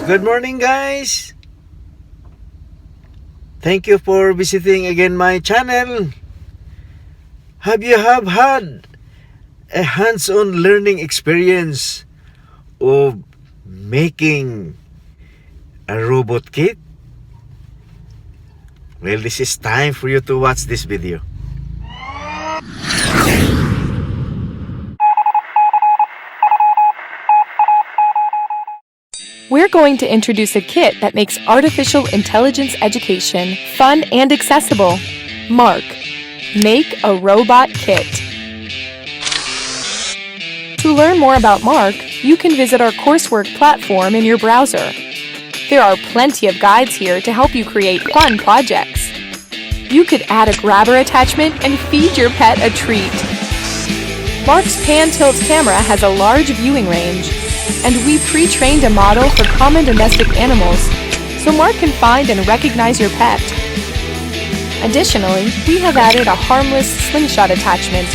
Good morning, guys. Thank you for visiting again my channel. Have you had a hands-on learning experience of making a robot kit? Well, this is time for you to watch this video. We're going to introduce a kit that makes artificial intelligence education fun and accessible. Mark, make a robot kit. To learn more about Mark, you can visit our coursework platform in your browser. There are plenty of guides here to help you create fun projects. You could add a grabber attachment and feed your pet a treat. Mark's pan-tilt camera has a large viewing range, and we pre-trained a model for common domestic animals so Mark can find and recognize your pet. Additionally, we have added a harmless slingshot attachment.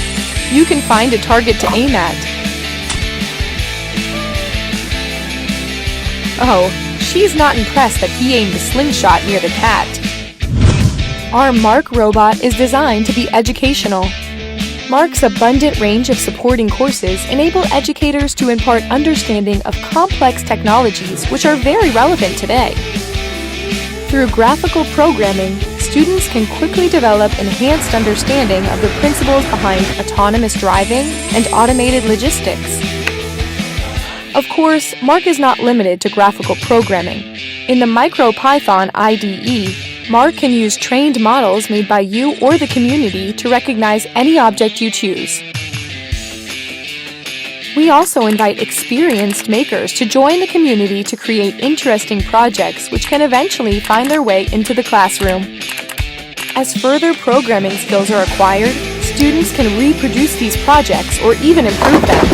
You can find a target to aim at. Oh, she's not impressed that he aimed the slingshot near the cat. Our Mark robot is designed to be educational. Mark's abundant range of supporting courses enable educators to impart understanding of complex technologies which are very relevant today. Through graphical programming, students can quickly develop enhanced understanding of the principles behind autonomous driving and automated logistics. Of course, Mark is not limited to graphical programming. In the MicroPython IDE, Mark can use trained models made by you or the community to recognize any object you choose. We also invite experienced makers to join the community to create interesting projects which can eventually find their way into the classroom. As further programming skills are acquired, students can reproduce these projects or even improve them.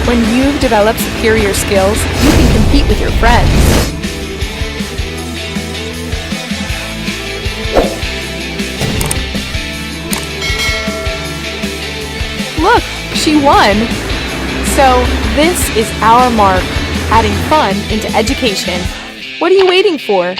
When you've developed superior skills, you can compete with your friends. Look, she won! So, this is our Mark, adding fun into education. What are you waiting for?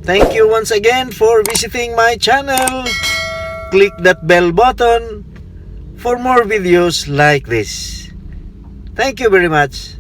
Thank you once again for visiting my channel. Click that bell button for more videos like this. Thank you very much.